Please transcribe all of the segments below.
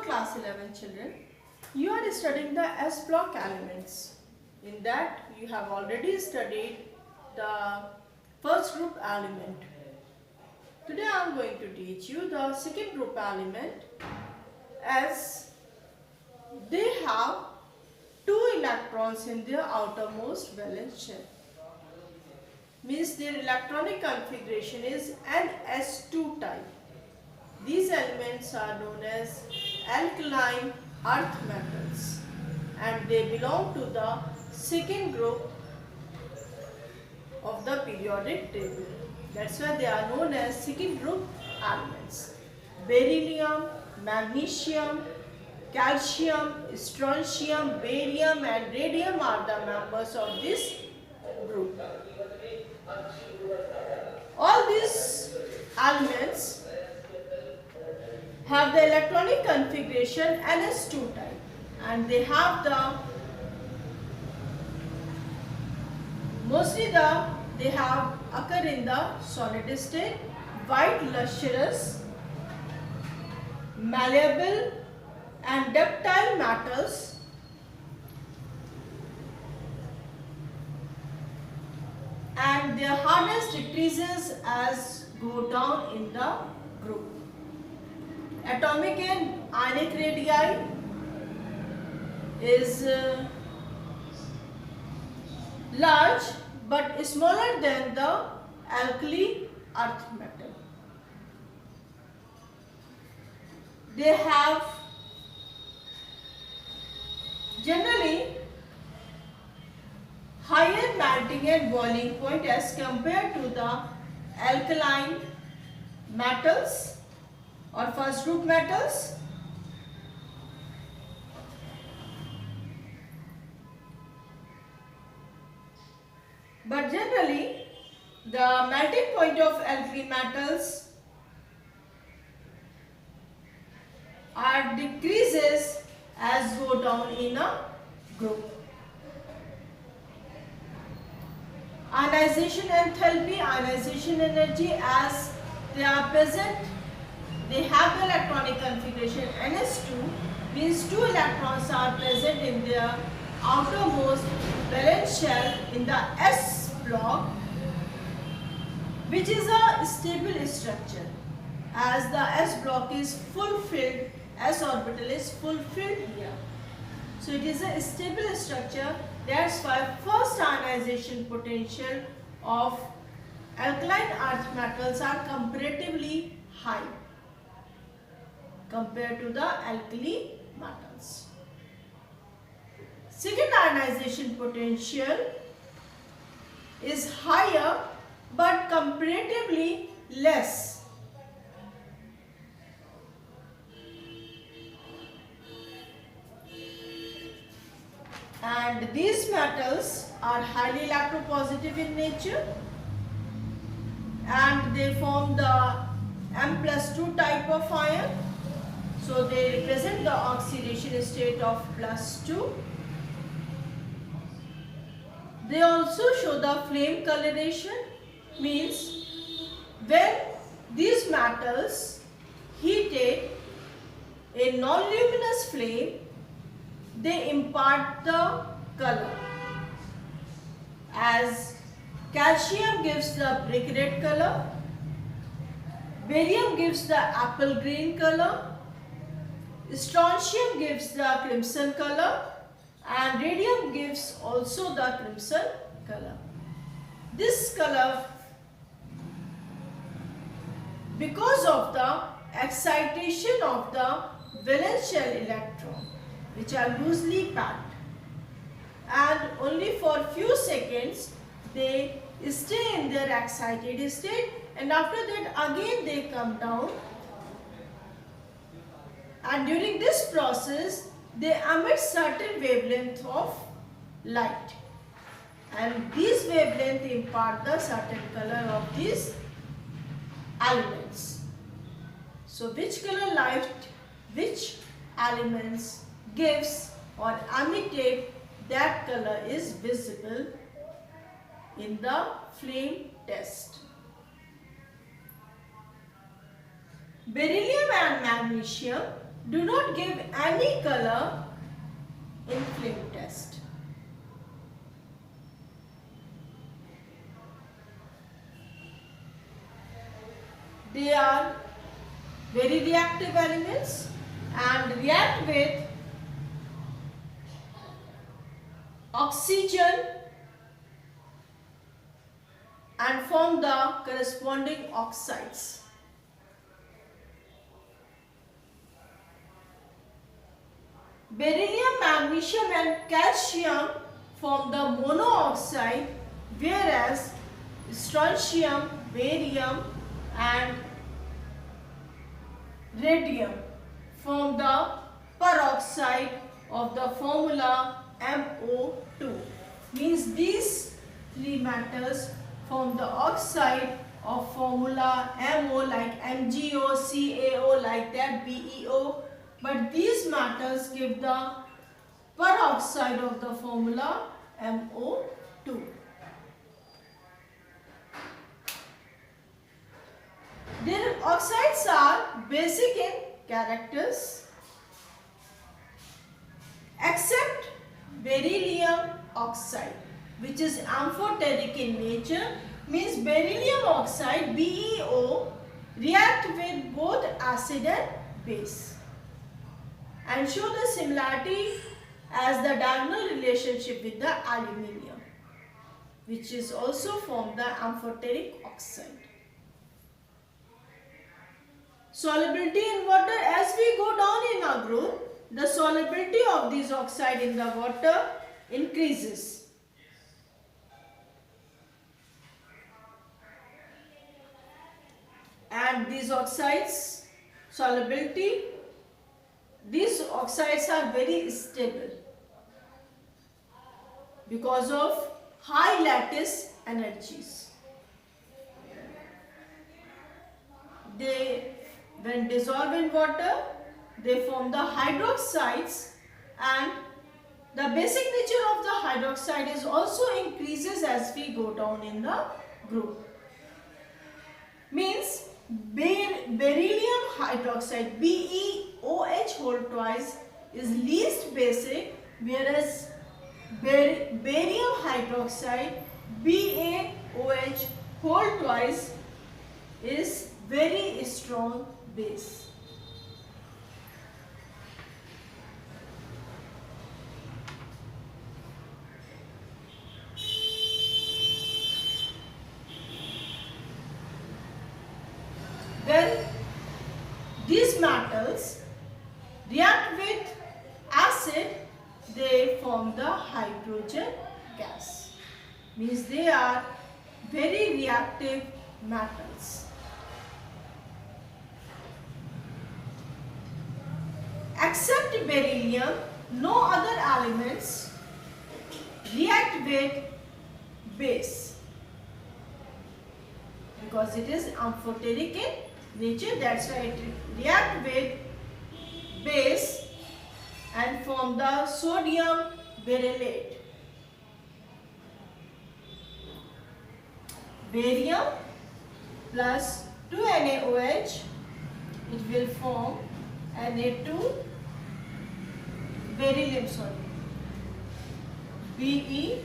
class 11 children. You are studying the S block elements. In that you have already studied the first group element. Today I am going to teach you the second group element, as they have 2 electrons in their outermost valence shell. Means their electronic configuration is NS2 type. These elements are known as alkaline earth metals and they belong to the second group of the periodic table. That's why they are known as second group elements. Beryllium, magnesium, calcium, strontium, barium and radium are the members of this group. All these elements have the electronic configuration NS2 type and they have they have occur in the solid state, white lustrous, malleable and ductile metals and their hardness decreases as go down in the group. Atomic and ionic radii is large but smaller than the alkali earth metal. They have generally higher melting and boiling point as compared to the alkaline metals or first group metals. But generally the melting point of alkali metals are decreases as go down in a group. Ionization enthalpy, ionization energy, as they are present, they have the electronic configuration NS2, means 2 electrons are present in their outermost valence shell in the S block, which is a stable structure, as the S block is fulfilled, S orbital is fulfilled here. So it is a stable structure. That's why first ionization potential of alkaline earth metals are comparatively high compared to the alkali metals. Second ionization potential is higher but comparatively less. And these metals are highly electropositive in nature and they form the M+2 type of ion. So they represent the oxidation state of +2. They also show the flame coloration, means when these metals heated in non-luminous flame, they impart the color, as calcium gives the brick red color, barium gives the apple green color, strontium gives the crimson color and radium gives also the crimson color. This color, because of the excitation of the valence shell electron, which are loosely packed, and only for few seconds they stay in their excited state and after that again they come down, and during this process they emit certain wavelength of light and these wavelength impart the certain color of these elements. So which color light which elements gives or emitted, that color is visible in the flame test. Beryllium and magnesium Do not give any color in flame test. They are very reactive elements and react with oxygen and form the corresponding oxides. Beryllium, magnesium and calcium form the monooxide, whereas strontium, barium and radium form the peroxide of the formula MO2. Means these three metals form the oxide of formula MO, like MgO, CaO, like that, BeO. But these metals give the peroxide of the formula MO2. Their oxides are basic in characters except beryllium oxide, which is amphoteric in nature. Means beryllium oxide, BeO, react with both acid and base and show the similarity as the diagonal relationship with the aluminium, which is also formed the amphoteric oxide. Solubility in water. As we go down in our group, the solubility of these oxide in the water increases. And these oxides, solubility, these oxides are very stable because of high lattice energies. They, when dissolved in water, they form the hydroxides, and the basic nature of the hydroxide is also increases as we go down in the group. Means beryllium hydroxide, BeOH whole twice, is least basic, whereas barium hydroxide, BaOH whole twice, is very strong base. When these metals react with acid, they form the hydrogen gas. Means they are very reactive metals. Except beryllium, no other elements react with base because it is amphoteric in nature. That's why it react with base and form the sodium berylate. Barium plus 2 NaOH, it will form Na2 beryllium solid, BeO2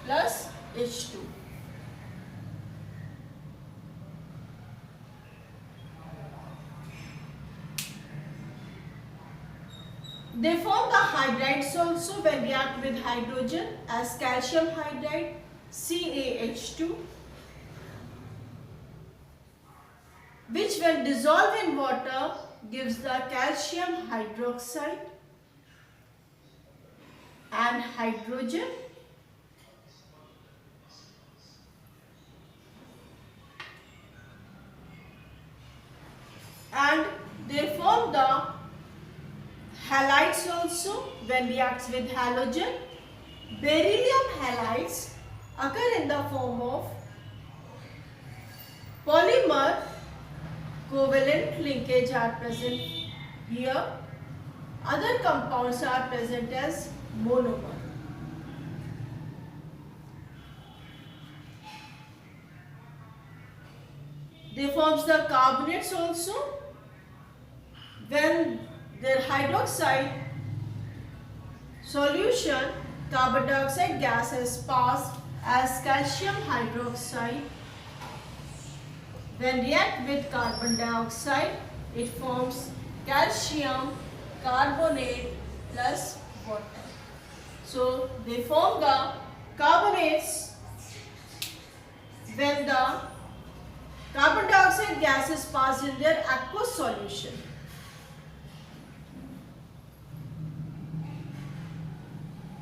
plus H2. They form the hydrides also when react with hydrogen as calcium hydride, CaH2, which when dissolved in water gives the calcium hydroxide and hydrogen, and they form the halides also when reacts with halogen. Beryllium halides occur in the form of polymer covalent linkage are present here. Other compounds are present as monomer. they forms the carbonates also. When their hydroxide solution, carbon dioxide gas is passed as calcium hydroxide. When react with carbon dioxide, it forms calcium carbonate plus water. So they form the carbonates when the carbon dioxide gas is passed in their aqueous solution.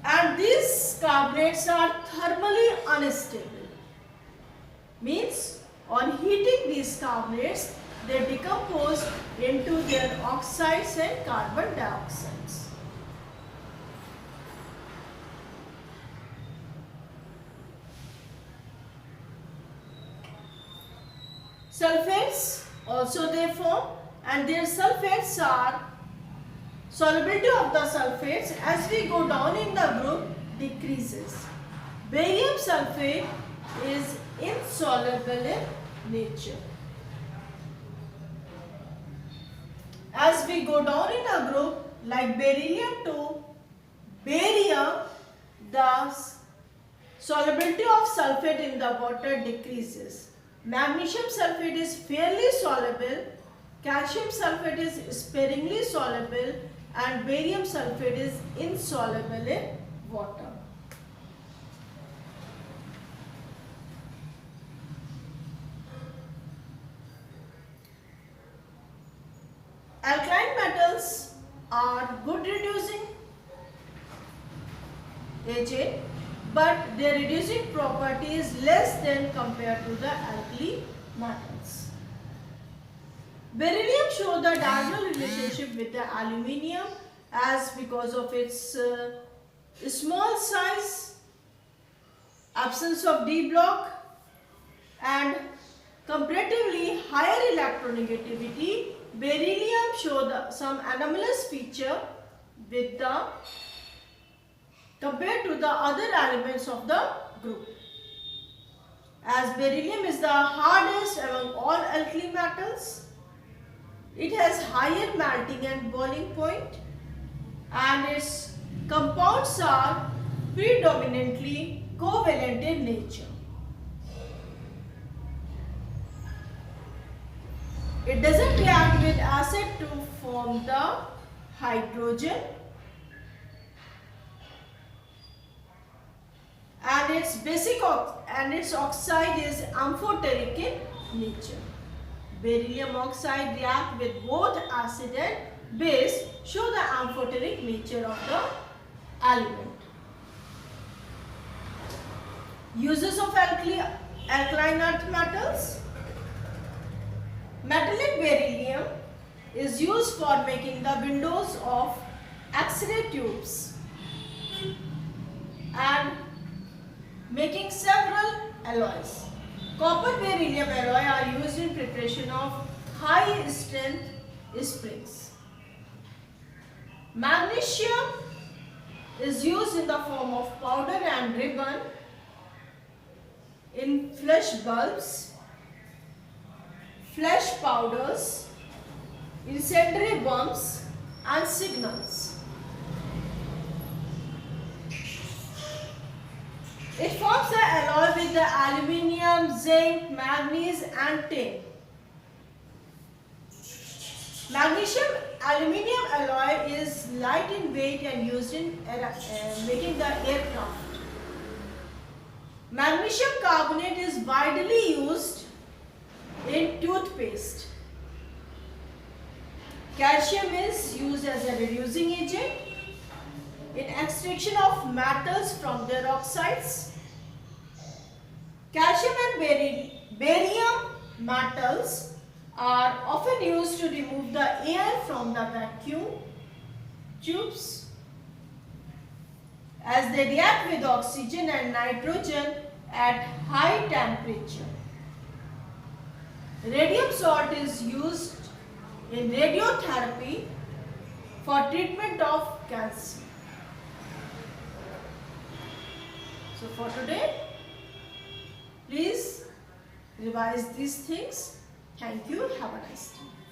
And these carbonates are thermally unstable. Means on heating these carbonates, they decompose into their oxides and carbon dioxides. Sulfates also they form, and their sulfates are solubility of the sulfates as we go down in the group decreases. Barium sulfate is insoluble in nature. As we go down in a group like beryllium to barium, the solubility of sulfate in the water decreases. Magnesium sulfate is fairly soluble, calcium sulfate is sparingly soluble, and barium sulfate is insoluble in water. Alkaline metals are good reducing agent, but their reducing property is less than compared to the alkali metals. Beryllium shows the diagonal relationship with the aluminium as because of its small size, absence of d block, and comparatively higher electronegativity. Beryllium shows some anomalous feature with the compared to the other elements of the group. As beryllium is the hardest among all alkali metals, it has higher melting and boiling point, and its compounds are predominantly covalent in nature. It doesn't react with acid to form the hydrogen, and its oxide is amphoteric in nature. Beryllium oxide react with both acid and base, show the amphoteric nature of the element. Uses of alkaline earth metals. Metallic beryllium is used for making the windows of X-ray tubes and making several alloys. Copper beryllium alloy are used in preparation of high strength springs. Magnesium is used in the form of powder and ribbon in flash bulbs, flash powders, incendiary bombs and signals. It forms the alloy with the aluminium, zinc, manganese and tin. Magnesium aluminium alloy is light in weight and used in making the aircraft. Magnesium carbonate is widely used in toothpaste. Calcium is used as a reducing agent in extraction of metals from their oxides. Calcium and barium metals are often used to remove the air from the vacuum tubes as they react with oxygen and nitrogen at high temperature. Radium salt is used in radiotherapy for treatment of cancer. So for today, please revise these things Thank you. Have a nice day.